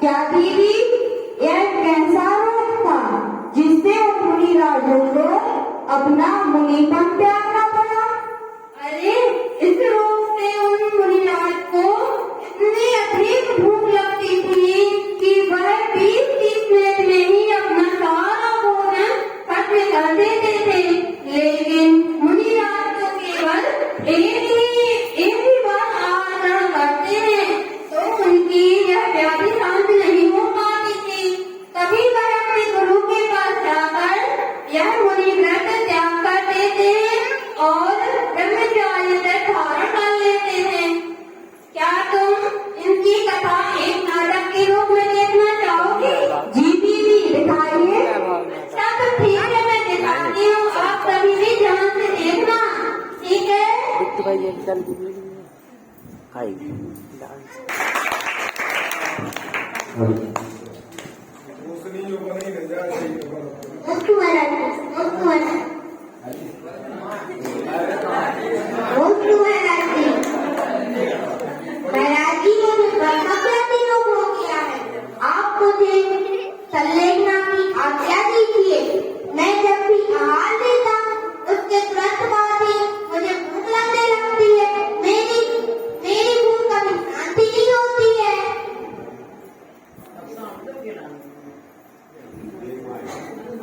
क्या दीदी, यह कैसा रोग था जिससे उन मुनिराजों को अपना मुनिपन त्यागना पड़ा? अरे इस रोग से उन मुनिराज को इतनी अधिक भूख लगती थी कि वह 20-30 मिनट में ही अपना सारा भोजन खत्म कर देते थे। लेकिन मुनिराज तो केवल एक ही बार आचरण करते हैं तो उनकी यह व्याधि शांत नहीं हो पाती थी। तभी वह अपने गुरु के पास जाकर यह मुनि व्रत त्याग कर देते हैं और ब्रह्मचार्य व्रत धारण कर लेते हैं। क्या तुम इनकी कथा एक नाटक के रूप में देखना चाहोगे? जी दीदी, दिखाइए। अच्छा तो ठीक है, मैं दिखाती हूँ, आप सभी भी ध्यान से देखना, ठीक है? महाराज जी, मुझे ब्रह्म ज्ञानी लोग हो गया है। आप मुझे संलेखना की आज्ञा दीजिए। मैं जब भी आहार लेता हूँ उसके तुरंत बाद ही मुझे भूख लगने लगती है। मेरी भूख कभी शांति नहीं होती है।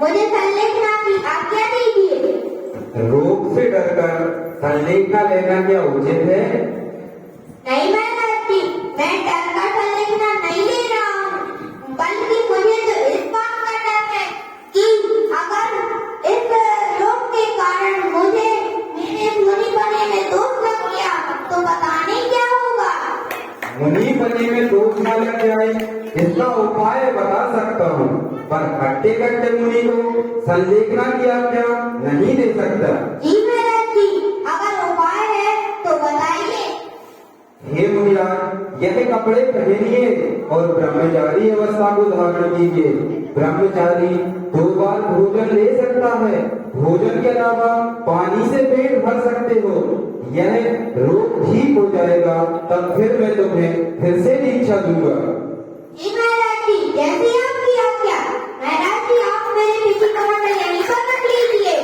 मुझे संलेखना की आज्ञा दीजिए। रोग से डरकर संलेखना लेना क्या उचित है? नहीं महाराज जी, मैं डरकर संलेखना नहीं ले रहा हूँ, बल्कि मुझे तो इस बात का डर है कि अगर इस रोग के कारण मुझे मेरे मुनि बने में दोष लग गया तो बताने क्या होगा? मुनि बने में दोष न लग जाए इसका उपाय बता सकता हूँ, पर खट्टे खट्टे मुनि को संलेखना की आज्ञा नहीं दे सकता। जी महाराज जी, अगर उपाय है तो बताइए। हे मुनिराज, यह कपड़े पहनिए और ब्रह्मचारी अवस्था को धारण कीजिए। ब्रह्मचारी 2 बार भोजन ले सकता है। भोजन के अलावा पानी से पेट भर सकते हो। यह रोग ठीक हो जाएगा, तब फिर मैं तुम्हें फिर से दीक्षा दूंगा। जी महाराज जी, जैसे आपकी आज्ञा। महाराज जी, आप मेरे पीछे कमर में यहीं पर रख लीजिए।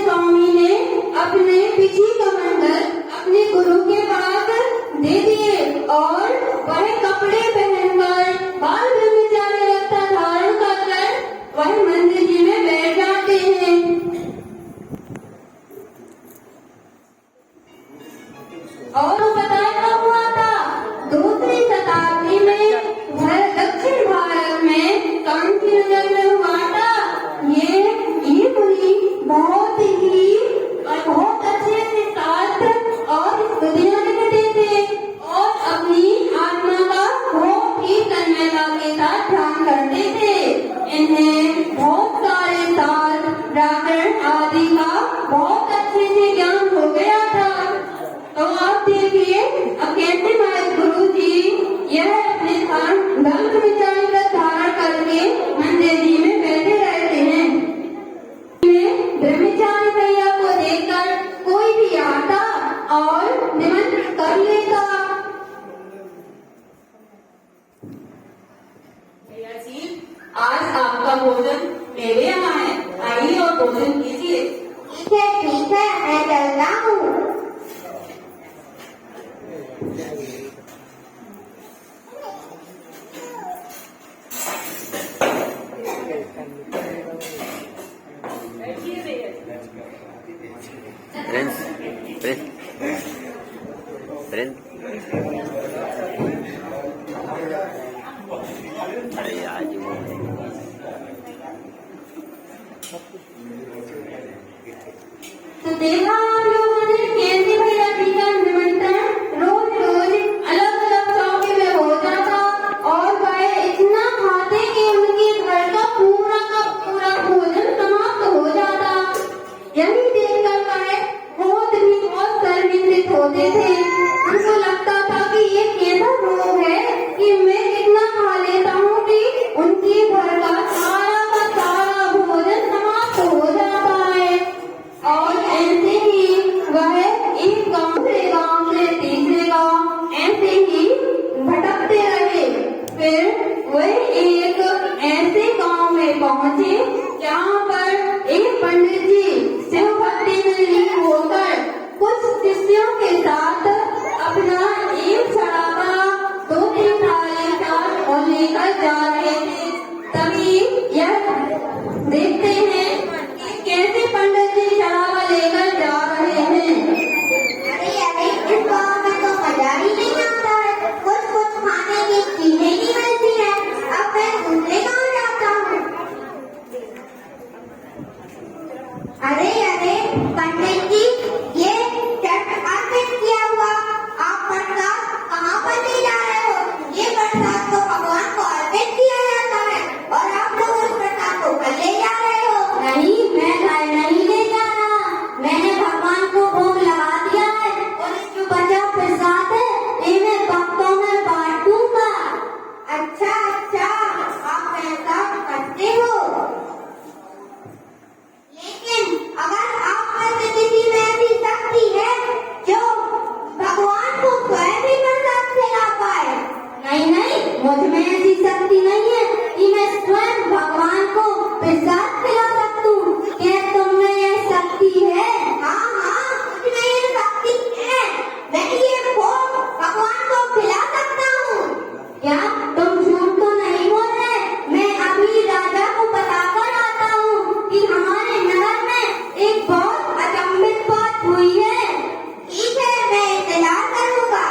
स्वामी ने अपने पिछी कमंडल अपने गुरु के पास दे दिए और वह कपड़े पहनकर बाल ब्रह्मचारी अवस्था धारण कर वह मंदिर जी में बैठ जाते हैं। और पता क्या हुआ था? 2वीं शताब्दी में वह दक्षिण भारत में कांची नगर में हुआ था। ये मुनि बहुत अच्छे से शास्त्र और स्तुतियां लिखते थे और अपनी आत्मा का बहुत ही तन्मयता के साथ ध्यान करते थे। इन्हें बहुत सारे शास्त्र व्याकरण आदि का बहुत अच्छे से ज्ञान हो गया था। तो आप देखिए, अब कैसे हमारे गुरु जी यह अपने स्थान धर्म विचार का धारण करके मंदिर जी में बैठे रहते हैं। ब्रह्मचारी भैया को देखकर कोई भी आता और निमंत्रण कर लेता। भैया जी, आज आपका भोजन मेरे यहाँ है, आइए और भोजन कीजिए। ठीक है, मैं चलता हूँ। तो देखा आप लोगों ने कैसे भैया जी का निमंत्रण रोज रोज अलग अलग चौके में हो जाता और वह इतना खाते कि उनके घर का पूरा भोजन समाप्त हो जाता। यही देखकर वह बहुत शर्मिंदित होते थे। उनको लगता था कि ये कैसा रोग है कि मैं इतना खा लेता हूँ कि उनके घर का सारा भोजन समाप्त हो जाता है। अरे अरे पंडित जी, ये चट अर्पित किया हुआ आप प्रसाद कहाँ पर ले जा रहे हो? ये प्रसाद तो भगवान को अर्पित किया जाता है और आप लोग उस प्रसाद को घर ले जा रहे हो। नहीं, मैं घर नहीं ले जा रहा। मैंने भगवान को भोग लगा दिया है और ये जो बचा प्रसाद है ये मैं भक्तों में बांट दूंगा। अच्छा अच्छा, आप ऐसा करते हो। लेकिन अगर आप में से किसी में ऐसी शक्ति है जो भगवान को स्वयं ही प्रसाद खिला पाए। नहीं नहीं, मुझ में ऐसी शक्ति नहीं है कि मैं स्वयं भगवान को प्रसाद खिला सकूं। क्या तुम में यह शक्ति है? हाँ हाँ, मुझमें ये शक्ति है। मैं ये भोग भगवान को खिला सकता हूँ। क्या तुम झूठ तो नहीं बोल रहे? मैं अभी राजा को बताकर आता हूँ कि हमारे नगर में एक बहुत अचंभित बात हुई है। ठीक है, मैं इंतजार करूँगा।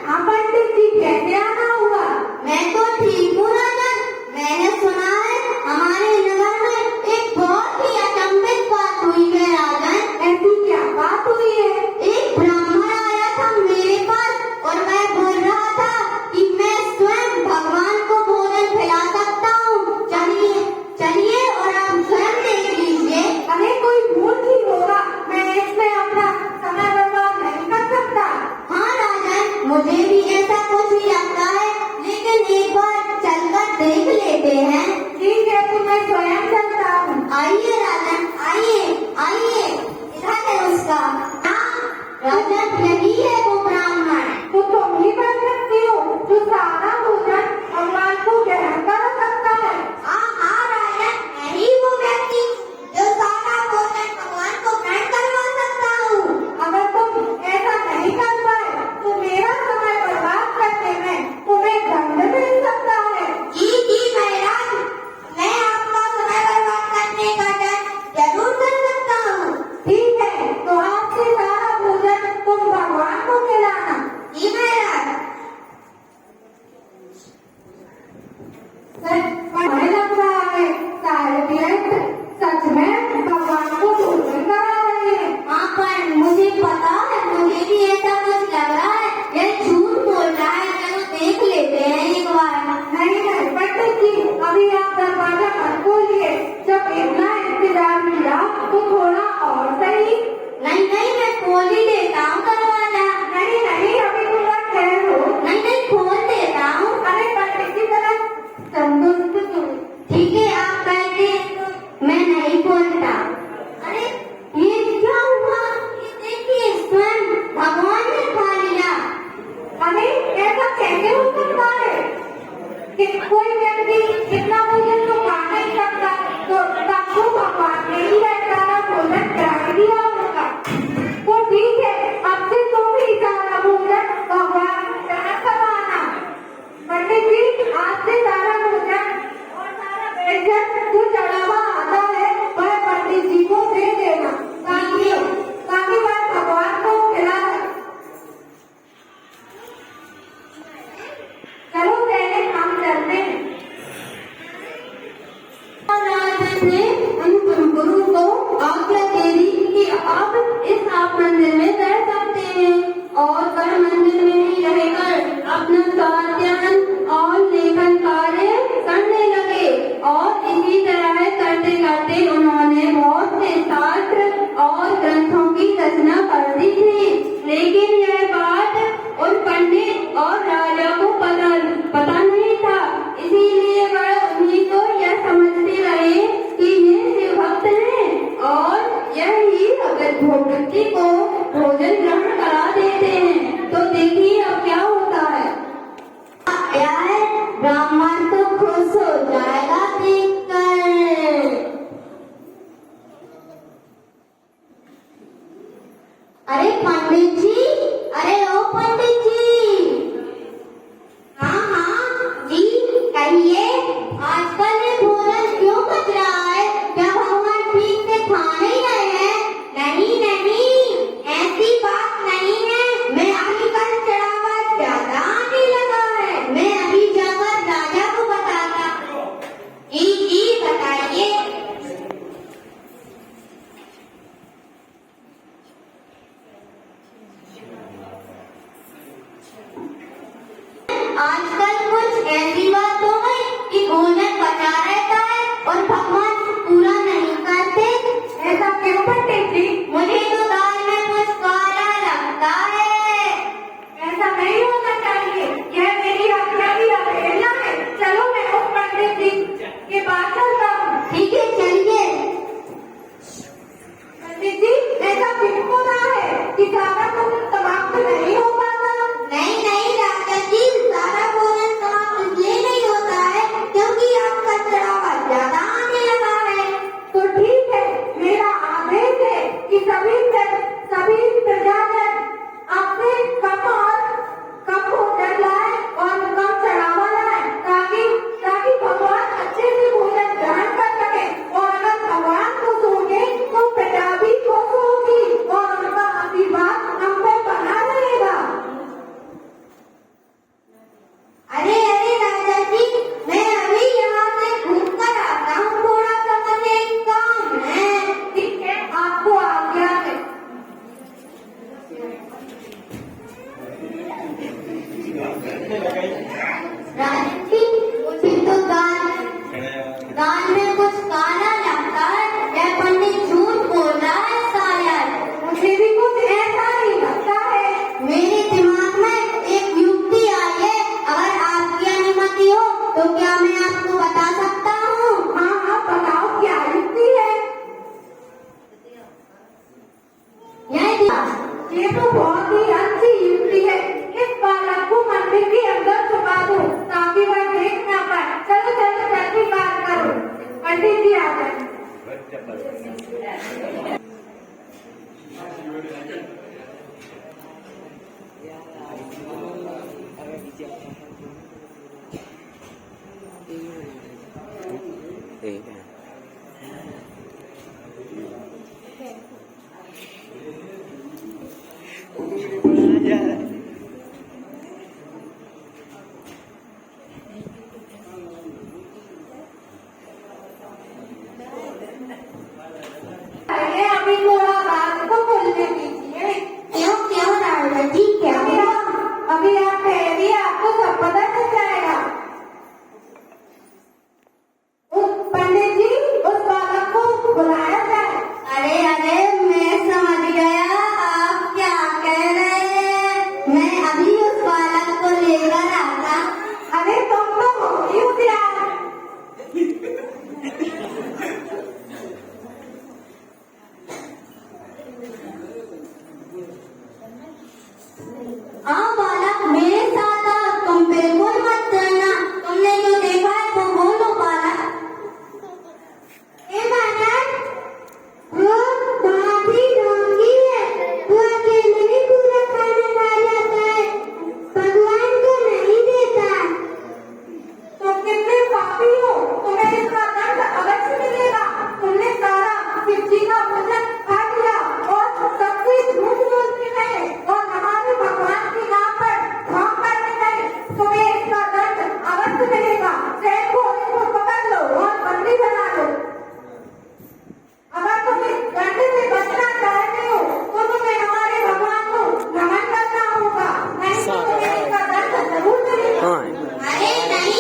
हाँ पंडित जी, कैसे आना हुआ? मैं तो ठीक हूँ राजन। मैंने सुना है हमारे नगर में एक बहुत ही अचंभित बात हुई है राजन। ऐसी क्या बात हुई है? एक ब्राह्मण आया था मेरे पास और मैं बोल रहा था कि मैं स्वयं भगवान को भोजन खिला सकता हूँ। चलिए चलिए और आप स्वयं देख लीजिए। अरे कोई मूर्ख ही होगा, मैं इसमें अपना समय बर्बाद नहीं कर सकता। हाँ राजन, मुझे भी ऐसा कुछ ही लगता है, लेकिन एक बार चलकर देख लेते हैं। ठीक है, तो मैं स्वयं चलता हूँ। आइए राजन, आइए आइए, इधर है उसका नाम। राजन, यही है वो ब्राह्मण। तो तुम ही बन सकती हो जो सारा भोजन भगवान को ग्रहण कर सकता है। हाँ हाँ राजन, मैं ही वो व्यक्ति जो सारा भोजन भगवान को ग्रहण करवा सकता हूँ। अगर तुम ऐसा नहीं कर पाए तो मेरा समय बर्बाद करने में तुम्हें दंड मिल सकता है। जी जी महाराज, मैं आपका समय बर्बाद करने का दंड जरूर कर सकता हूँ। ठीक है, तो आज से सारा भोजन तुम भगवान को खिलाना। जी महाराज। हमें लग रहा है सारे व्यक्ति सच में भगवान को भोजन करा रहे हैं। हाँ, पर मुझे पता है, मुझे भी ऐसा कुछ लग रहा है। यह झूठ बोल रहा है। चलो देख लेते हैं एक बार। नहीं नहीं पंडित जी, अभी आप दरवाजा मत खोलिए। जब इतना इंतजार किया तो थोड़ा और सही। नहीं नहीं, मैं खोल ही देता हूँ दरवाजा। नहीं नहीं, अभी थोड़ा ठहरो। नहीं नहीं, खोल देता हूँ। अरे पंडित जी जरा संतुष्ट तो। ठीक है, आप कहते मैं नहीं खोलता। अरे ये क्या हुआ? ये देखिए, स्वयं भगवान ने खा लिया। अरे ऐसा कैसे हो सकता है कि कोई व्यक्ति इतना भोजन तो खा नहीं सकता, तो तब तो भगवान ने ही सारा भोजन ग्रहण किया होगा। तो ठीक है, अब से तुम ही सारा भोजन भगवान को ग्रहण करवाना। पंडित जी, आज से सारा भोजन और सारा व्यंजन जो चढ़ावा आता है वह पंडित जी को दे देना, ताकि वह भगवान को खिला सके। चलो पहले हम चलते हैं। राजन ने उन गुरु को आज्ञा दे दी कि आप इस आप मंदिर में रह सकते हैं और कर मंदिर में ही रहकर अपना स्वाध्याय और लेखन कार्य करने लगे। और इसी तरह करते करते उन्होंने बहुत से शास्त्र और ग्रंथों की रचना कर दी थी। लेकिन यह बात उन पंडित और राजा को पता नहीं था, इसीलिए वह उन्हीं को यह समझते रहे कि ये शिव भक्त हैं और यही भक्ति को भोजन ग्रहण करा देते हैं। तो देखिए अब क्या होता है। क्या है, ब्राह्मण तो खुश हो जाएगा देखकर। अरे पंडित जी, अरे ओ पंडित जी। हाँ हाँ जी, कहिए। आजकल ये भोजन क्यों बच रहा है? क्या भगवान ठीक से खा नहीं रहे हैं? नहीं नहीं, ऐसी बात नहीं है। मैं आजकल चढ़ावा ज्यादा आने लगा है। मैं अभी जाकर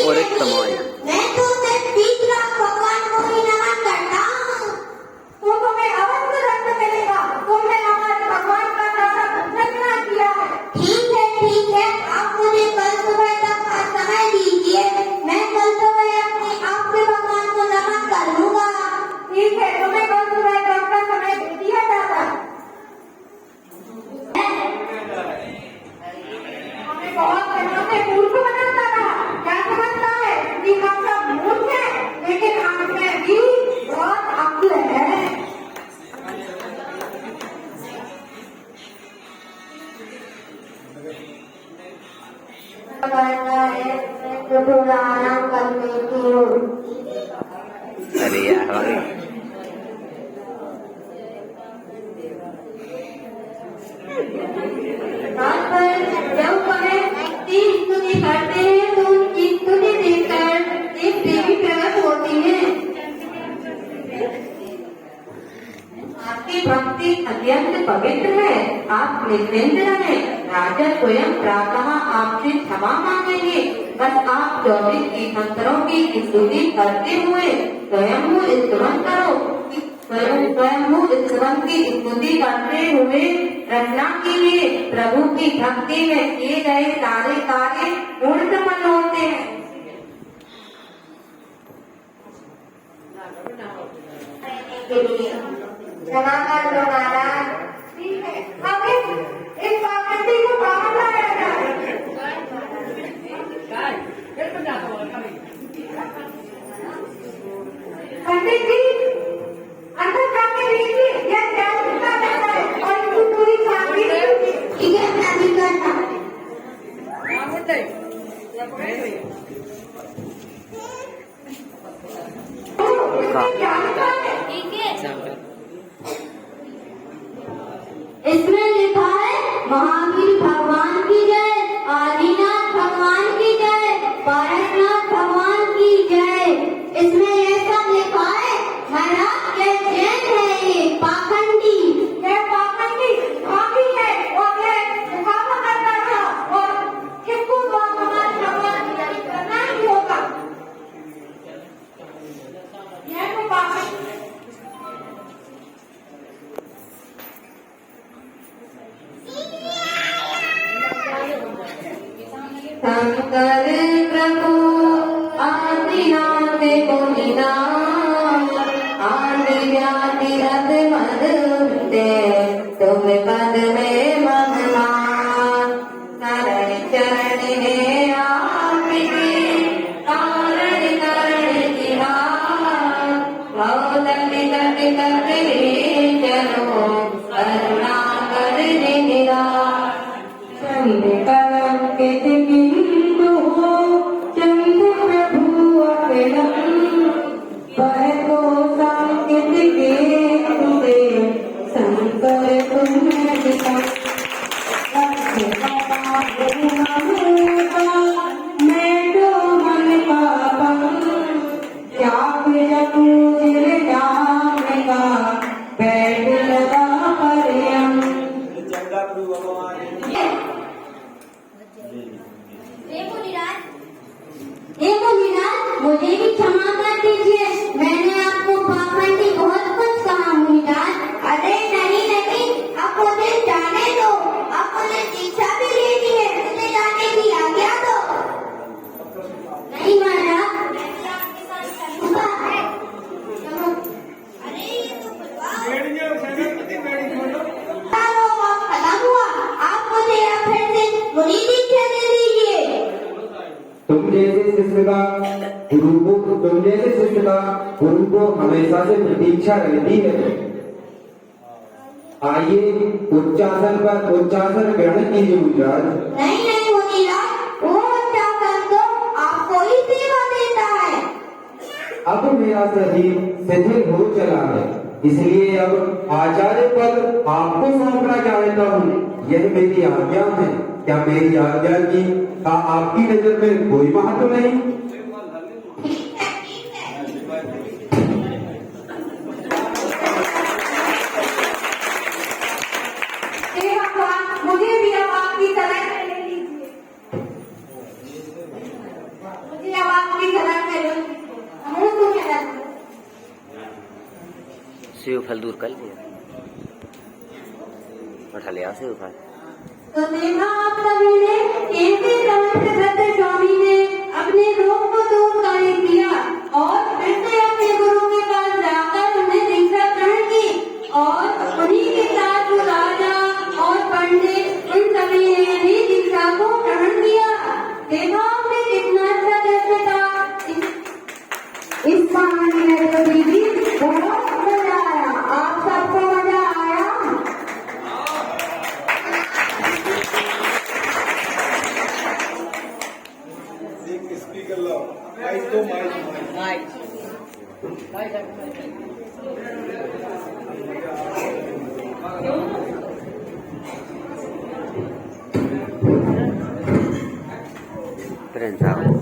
और एक समाज। मैं तो सिर्फ तीसरा भगवान को ही नमन करता हूँ। तो तुम्हें अवश्य दंड मिलेगा। तुमने हमारे भगवान का ज्यादा उल्लंघना किया है। ठीक है, आप मुझे कल सुबह तक का समय दीजिए। मैं कल सुबह अपने आप से भगवान को नमन कर लूंगा। ठीक है, तुम्हें कल सुबह तक का समय दे दिया जाता है। हमें बहुत दिनों से मूर्ख बनाता रहा। क्या समझता है कि हम सब मूर्ख हैं, लेकिन हमें भी बहुत अक्ल है। करना है तो थोड़ा आराम करने की हो। अरे यार भाई जब वह तीन स्तुति करते हैं तो उनकी स्तुति देखकर एक देवी प्रकट होती है। आपकी भक्ति अत्यंत पवित्र है। आप निश्चिंत रहें। राजा स्वयं प्रातः आपसे क्षमा मांगेंगे। बस आप 24 तीर्थंकरों की स्तुति करते हुए स्वयं स्तवन करो। स्वयं स्तवन की स्तुति करते हुए रचना के लिए प्रभु की भक्ति में किए गए सारे कार्य पूर्ण सफल होते हैं। क्षमा कर दो महाराज। ठीक है, अब इस पाखंडी को बाहर लाया जाए। पंडित जी, अंदर जाके देखिए यह क्या होता रहता है और इसकी पूरी छानबीन कीजिए। ठीक है, मैं अभी करता हूँ। इसमें क्या लिखा है? इसमें लिखा है महावीर भगवान की जय, आदिनाथ भगवान की जय, पारसनाथ भगवान की जय। इसमें ये सब लिखा है। महाराज ये जैन है, ये पाखंडी। यह पाखंडी पापी है और यह मुकाबला करता रहा और इसको तो हमारे भगवान की जय करना ही होगा। यह तो पाखंडी शंकर प्रभु आदिनाथ मुनिनाथ आदि व्याधि रथ मद दे तुम पद में मगनाथ शरण चरण है आपके कारण करण जिहार भवदंड दंड करते चलो करुणा कर निराश चंद्र कलंकित बिंदु हो चंद्र प्रभु अकलम पर को संकित के तुझे शंकर तुम दिखा मैं तो मन पापा क्या पूजिल जान का बैठ लगा परयम। हे मुनिराज, मुझे भी क्षमा कर दीजिए। मैंने आपको पाखंडी बहुत कुछ कहा मुनिराज। अरे नहीं, अब मुझे जाने दो। अब मुझे दीक्षा भी लेनी है, मुझे जाने की आज्ञा दो। नहीं महाराज, अरे ये तो खत्म हुआ। आप मुझे अब फिर से मुनि दीक्षा दे दीजिए। तुम जैसे शिष्य का गुरु को हमेशा से प्रतीक्षा रहती है। आइए उच्चासन ग्रहण कीजिए मुनिराज। नहीं मुनिराज, वो उच्चासन तो आपको ही सेवा देता है। अब मेरा शरीर शिथिल हो चला है, इसलिए अब आचार्य पद आपको सौंपना चाहता हूँ। यह मेरी आज्ञा है। क्या मेरी आज्ञा की का आपकी नजर में कोई महत्व नहीं? हे भगवान, मुझे भी अब आपकी तरह ले लीजिए। मुझे अब सेव फल दूर कर लिया, उठा लिया सेव फल। तो देखा आप सभी ने कैसे समर्थ सत्य स्वामी ने अपने रोग को दूर कर दिया और फिर से अपने गुरु के पास जाकर उन्हें दीक्षा ग्रहण की और उन्हीं के साथ वो राजा और पंडित उन सभी ने भी दीक्षा को ग्रहण किया। देखा आपने कितना अच्छा दृश्य था। इस कहानी में तो दीदी बहुत मजा आया। आप सबको मजा आया? एक स्पीकर लो, माइक तो माइक प्रिंस साहब